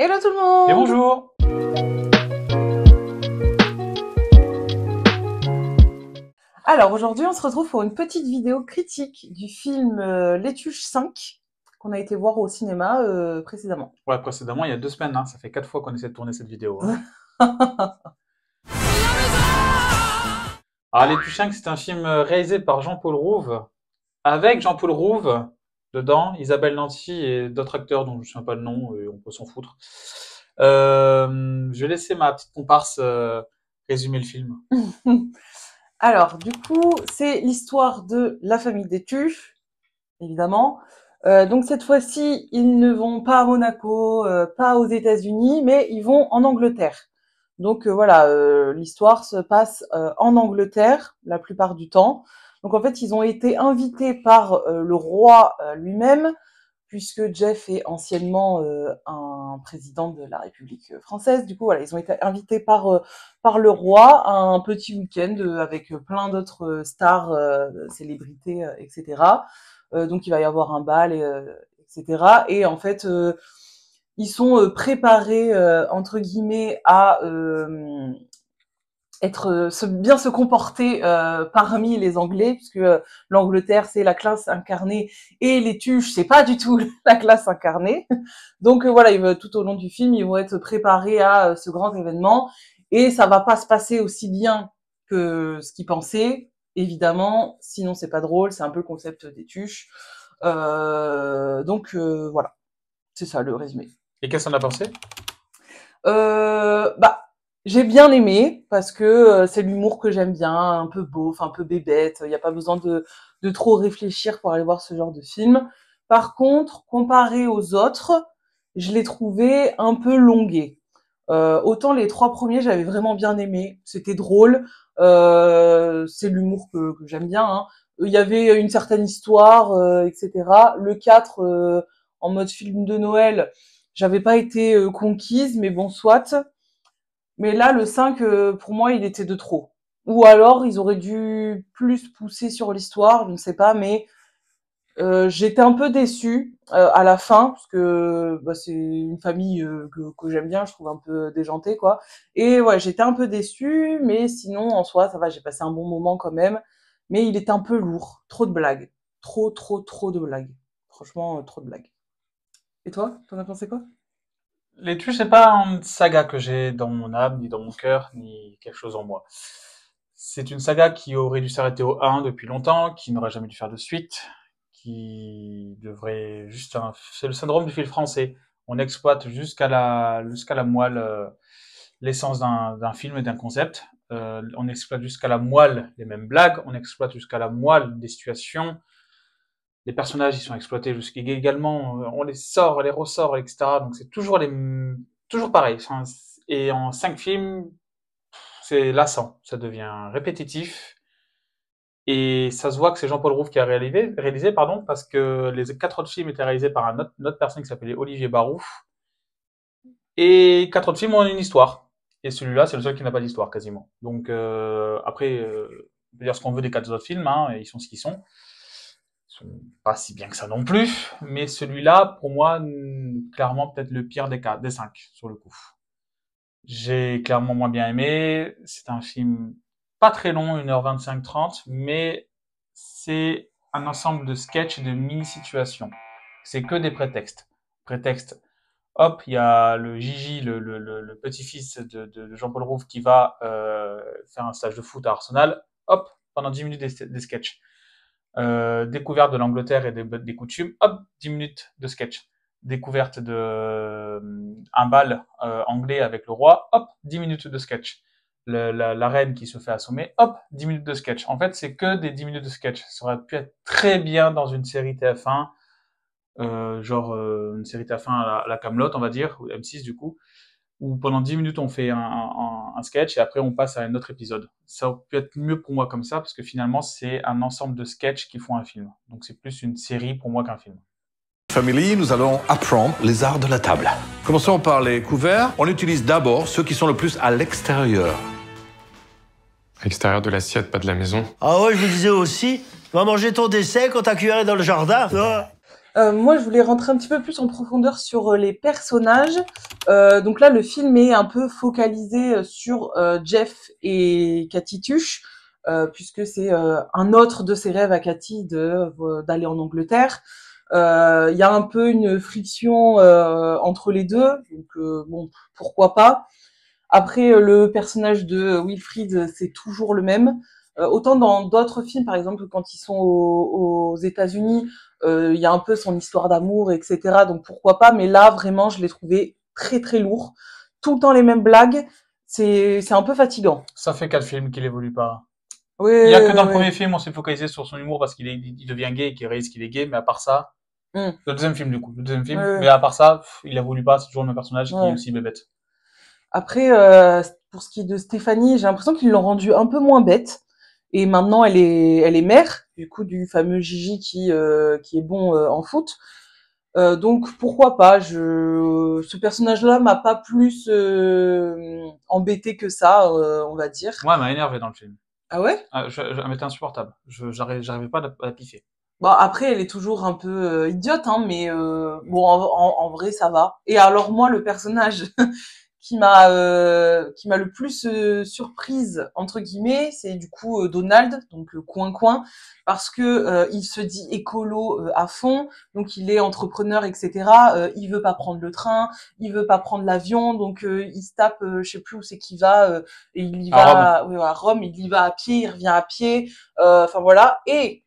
Hello tout le Et monde! bonjour! Alors aujourd'hui on se retrouve pour une petite vidéo critique du film Les Tuches 5 qu'on a été voir au cinéma précédemment. Ouais, précédemment, il y a 2 semaines, hein, ça fait 4 fois qu'on essaie de tourner cette vidéo. Hein. Alors, Les Tuchins, c'est un film réalisé par Jean-Paul Rouve, avec Jean-Paul Rouve dedans, Isabelle Nanty et d'autres acteurs dont je ne me souviens pas le nom, et on peut s'en foutre. Je vais laisser ma petite comparse résumer le film. Alors du coup c'est l'histoire de la famille des Tuches, évidemment. Donc cette fois-ci ils ne vont pas à Monaco, pas aux États-Unis, mais ils vont en Angleterre. Donc voilà, l'histoire se passe en Angleterre la plupart du temps. Donc en fait, ils ont été invités par le roi lui-même, puisque Jeff est anciennement un président de la République française. Du coup, voilà, ils ont été invités par le roi à un petit week-end avec plein d'autres stars, célébrités, etc. Donc il va y avoir un bal, etc. Et en fait, ils sont préparés entre guillemets à bien se comporter parmi les Anglais, puisque l'Angleterre c'est la classe incarnée et les Tuches c'est pas du tout la classe incarnée. Donc voilà, tout au long du film ils vont être préparés à ce grand événement et ça va pas se passer aussi bien que ce qu'ils pensaient, évidemment, sinon c'est pas drôle, c'est un peu le concept des Tuches. Donc voilà, c'est ça le résumé. Et qu'est-ce qu'on a pensé? Bah, j'ai bien aimé parce que c'est l'humour que j'aime bien, un peu beauf, un peu bébête. Il n'y a pas besoin de trop réfléchir pour aller voir ce genre de film. Par contre, comparé aux autres, je l'ai trouvé un peu longué. Autant les 3 premiers, j'avais vraiment bien aimé. C'était drôle. C'est l'humour que j'aime bien. Hein. Il y avait une certaine histoire, etc. Le 4, en mode film de Noël, j'avais pas été conquise, mais bon, soit. Mais là, le 5, pour moi, il était de trop. Ou alors, ils auraient dû plus pousser sur l'histoire, je ne sais pas, mais j'étais un peu déçue à la fin, parce que bah, c'est une famille que j'aime bien, je trouve un peu déjantée, quoi. Et ouais, j'étais un peu déçue, mais sinon, en soi, ça va, j'ai passé un bon moment quand même. Mais il était un peu lourd, trop de blagues. Trop, trop, trop de blagues. Franchement, trop de blagues. Et toi, t'en as pensé quoi? Les Tuches, c'est pas une saga que j'ai dans mon âme, ni dans mon cœur, ni quelque chose en moi. C'est une saga qui aurait dû s'arrêter au 1 depuis longtemps, qui n'aurait jamais dû faire de suite, qui devrait juste c'est le syndrome du film français. On exploite jusqu'à la moelle l'essence d'un film et d'un concept. On exploite jusqu'à la moelle les mêmes blagues, on exploite jusqu'à la moelle des situations. Les personnages, ils sont exploités jusqu'à également, on les sort, on les ressort, etc. Donc c'est toujours pareil. Enfin, et en 5 films, c'est lassant, ça devient répétitif. Et ça se voit que c'est Jean-Paul Rouve qui a réalisé, pardon, parce que les 4 autres films étaient réalisés par une autre personne qui s'appelait Olivier Barouf. Et 4 autres films ont une histoire. Et celui-là, c'est le seul qui n'a pas d'histoire, quasiment. Donc après, on peut dire ce qu'on veut des 4 autres films, hein, ils sont ce qu'ils sont. Ils sont pas si bien que ça non plus. Mais celui-là, pour moi, clairement peut-être le pire des 5, sur le coup. J'ai clairement moins bien aimé. C'est un film pas très long, 1h25, 30, mais c'est un ensemble de sketchs et de mini-situations. C'est que des prétextes. Prétexte, hop, il y a le Gigi, le petit-fils de Jean-Paul Rouve qui va faire un stage de foot à Arsenal. Hop, pendant 10 minutes des sketchs. Découverte de l'Angleterre et des coutumes. Hop, 10 minutes de sketch. Découverte de un bal anglais avec le roi. Hop, 10 minutes de sketch. La reine qui se fait assommer. Hop, 10 minutes de sketch. En fait, c'est que des 10 minutes de sketch. Ça aurait pu être très bien dans une série TF1 genre une série TF1 à la Camelot, on va dire, ou M6 du coup, où pendant 10 minutes on fait un sketch et après on passe à un autre épisode. Ça aurait pu être mieux pour moi comme ça, parce que finalement c'est un ensemble de sketchs qui font un film. Donc c'est plus une série pour moi qu'un film. Family, nous allons apprendre les arts de la table. Commençons par les couverts. On utilise d'abord ceux qui sont le plus à l'extérieur. À l'extérieur de l'assiette, pas de la maison. Ah ouais, je me disais aussi, va manger ton décès quand ta cuillère est dans le jardin. Moi, je voulais rentrer un petit peu plus en profondeur sur les personnages. Donc là, le film est un peu focalisé sur Jeff et Cathy Tuche, puisque c'est un autre de ses rêves à Cathy d'aller en Angleterre. Il y a un peu une friction entre les deux, donc bon, pourquoi pas. Après, le personnage de Wilfried, c'est toujours le même. Autant dans d'autres films, par exemple, quand ils sont aux États-Unis, il y a un peu son histoire d'amour, etc. Donc pourquoi pas. Mais là, vraiment, je l'ai trouvé très très lourd. Tout le temps les mêmes blagues. C'est un peu fatigant. Ça fait 4 films qu'il évolue pas. Oui, Il y a que dans le oui, premier film, on s'est focalisé sur son humour parce il devient gay et qu'il réalise qu'il est gay, mais à part ça, Mm. le deuxième film du coup, le deuxième film, Ouais. mais à part ça, il évolue pas, c'est toujours le même personnage qui est Ouais. aussi bébête. Après, pour ce qui est de Stéphanie, j'ai l'impression qu'ils l'ont rendue un peu moins bête. Et maintenant, elle est mère, du coup, du fameux Gigi qui est bon en foot. Donc pourquoi pas, ce personnage-là m'a pas plus embêté que ça, on va dire. Ouais, elle m'a énervé dans le film. Ah ouais? Elle m'était insupportable. J'arrivais pas à la piffer. Bon, après, elle est toujours un peu idiote, hein, mais bon, en vrai, ça va. Et alors moi, le personnage qui m'a le plus surprise entre guillemets, c'est du coup Donald, donc Coin parce que il se dit écolo à fond, donc il est entrepreneur, etc. Il veut pas prendre le train, il veut pas prendre l'avion, donc il se tape, je sais plus où c'est qu'il va, et il y va oui, à Rome, il y va à pied, il revient à pied, enfin voilà. Et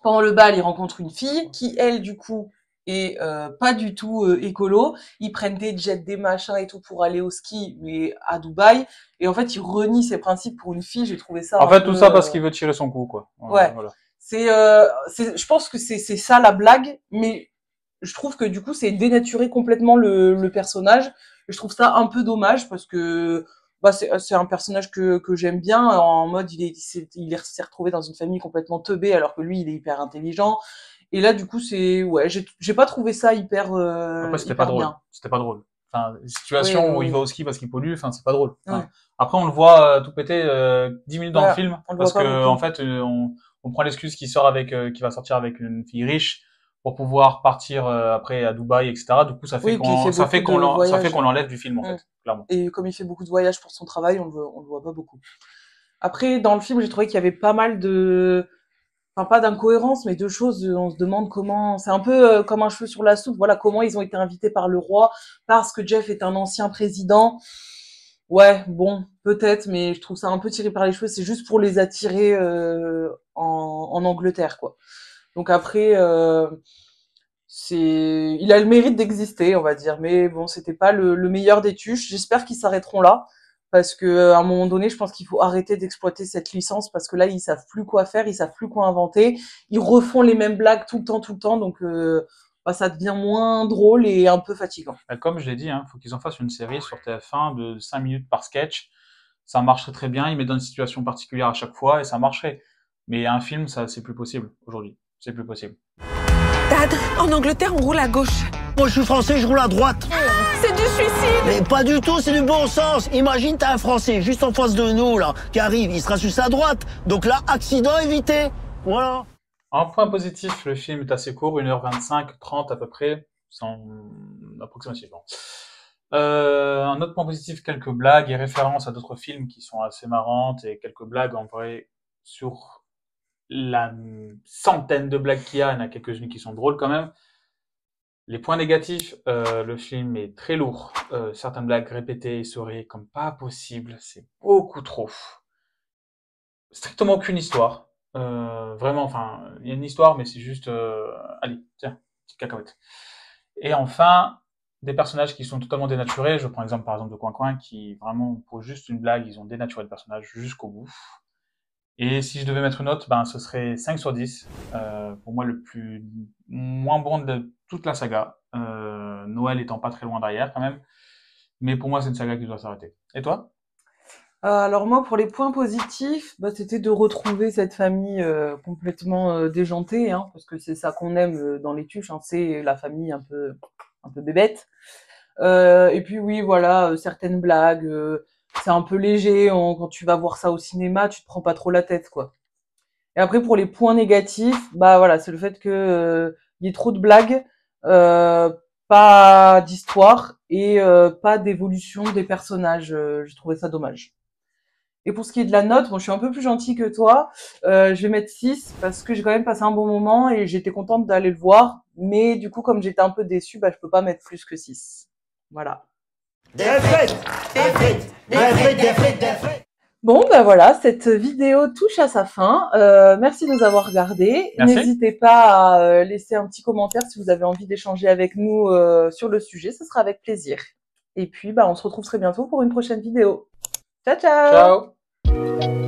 pendant le bal, il rencontre une fille qui, elle, du coup, est pas du tout écolo. Ils prennent des jets, des machins et tout pour aller au ski, mais à Dubaï. Et en fait, il renie ses principes pour une fille. J'ai trouvé ça En un fait, peu, tout ça parce qu'il veut tirer son coup, quoi. Ouais. Voilà. Je pense que c'est ça la blague, mais je trouve que du coup, c'est dénaturer complètement le personnage. Je trouve ça un peu dommage parce que bah c'est un personnage que j'aime bien en mode il s'est retrouvé dans une famille complètement teubée alors que lui il est hyper intelligent et là du coup c'est ouais j'ai pas trouvé ça Après, c'était pas hyper drôle. bien. C'était pas drôle. Enfin, situation Oui, où il oui, va au ski parce qu'il pollue, enfin, c'est pas drôle. Enfin, ouais. après, on le voit tout péter 10 minutes dans le Voilà, film on le parce voit pas que, beaucoup. en fait, on prend l'excuse qu'il va sortir avec une fille riche pour pouvoir partir après à Dubaï, etc. Du coup, Oui, puis il fait beaucoup de ça fait voyages. qu'on l'enlève du film, en Mm. fait, clairement. Et comme il fait beaucoup de voyages pour son travail, on le voit pas beaucoup. Après, dans le film, j'ai trouvé qu'il y avait pas mal enfin pas d'incohérence, mais de choses, on se demande comment, c'est un peu comme un cheveu sur la soupe, voilà, comment ils ont été invités par le roi, parce que Jeff est un ancien président. Ouais, bon, peut-être, mais je trouve ça un peu tiré par les cheveux, c'est juste pour les attirer en Angleterre, quoi. Donc après, il a le mérite d'exister, on va dire, mais bon, c'était pas le meilleur des tuches. J'espère qu'ils s'arrêteront là, parce que à un moment donné, je pense qu'il faut arrêter d'exploiter cette licence, parce que là, ils savent plus quoi faire, ils savent plus quoi inventer, ils refont les mêmes blagues tout le temps, donc bah, ça devient moins drôle et un peu fatigant. Comme je l'ai dit, faut qu'ils en fassent une série sur TF1 de 5 minutes par sketch. Ça marcherait très bien, ils mettent dans une situation particulière à chaque fois et ça marcherait. Mais un film, ça, c'est plus possible aujourd'hui. C'est plus possible. Dad, en Angleterre, on roule à gauche. Moi, je suis français, je roule à droite. C'est du suicide. Mais pas du tout, c'est du bon sens. Imagine, t'as un Français juste en face de nous, là, qui arrive, il sera sur sa droite. Donc là, accident évité. Voilà. En point positif, le film est assez court, 1h25, 30 à peu près, approximativement. Un autre point positif, quelques blagues et références à d'autres films qui sont assez marrantes et quelques blagues en vrai sur la centaine de blagues qu'il y a, il y en a quelques-unes qui sont drôles quand même. Les points négatifs, le film est très lourd, certaines blagues répétées et essorées comme pas possible, c'est beaucoup trop. Strictement aucune histoire. Vraiment, enfin, il y a une histoire, mais c'est juste, allez, tiens, petite cacahuète. Et enfin, des personnages qui sont totalement dénaturés. Je prends l'exemple par exemple de Coin qui vraiment, pour juste une blague, ils ont dénaturé le personnage jusqu'au bout. Et si je devais mettre une note, ben, ce serait 5 sur 10. Pour moi, le moins bon de toute la saga. Noël étant pas très loin derrière, quand même. Mais pour moi, c'est une saga qui doit s'arrêter. Et toi? Alors moi, pour les points positifs, bah, c'était de retrouver cette famille complètement déjantée, hein, parce que c'est ça qu'on aime dans les tuches, hein, c'est la famille un peu bébête. Et puis oui, voilà, certaines blagues, c'est un peu léger, quand tu vas voir ça au cinéma, tu te prends pas trop la tête, quoi. Et après, pour les points négatifs, bah voilà, c'est le fait que y ait trop de blagues, euh, pas d'histoire et pas d'évolution des personnages. J'ai trouvé ça dommage. Et pour ce qui est de la note, bon, je suis un peu plus gentille que toi. Je vais mettre 6 parce que j'ai quand même passé un bon moment et j'étais contente d'aller le voir. Mais du coup, comme j'étais un peu déçue, je peux pas mettre plus que 6. Voilà. Bon, voilà, cette vidéo touche à sa fin. Merci de nous avoir regardés. Merci. N'hésitez pas à laisser un petit commentaire si vous avez envie d'échanger avec nous sur le sujet. Ce sera avec plaisir. Et puis, on se retrouve très bientôt pour une prochaine vidéo. Ciao, ciao! Ciao.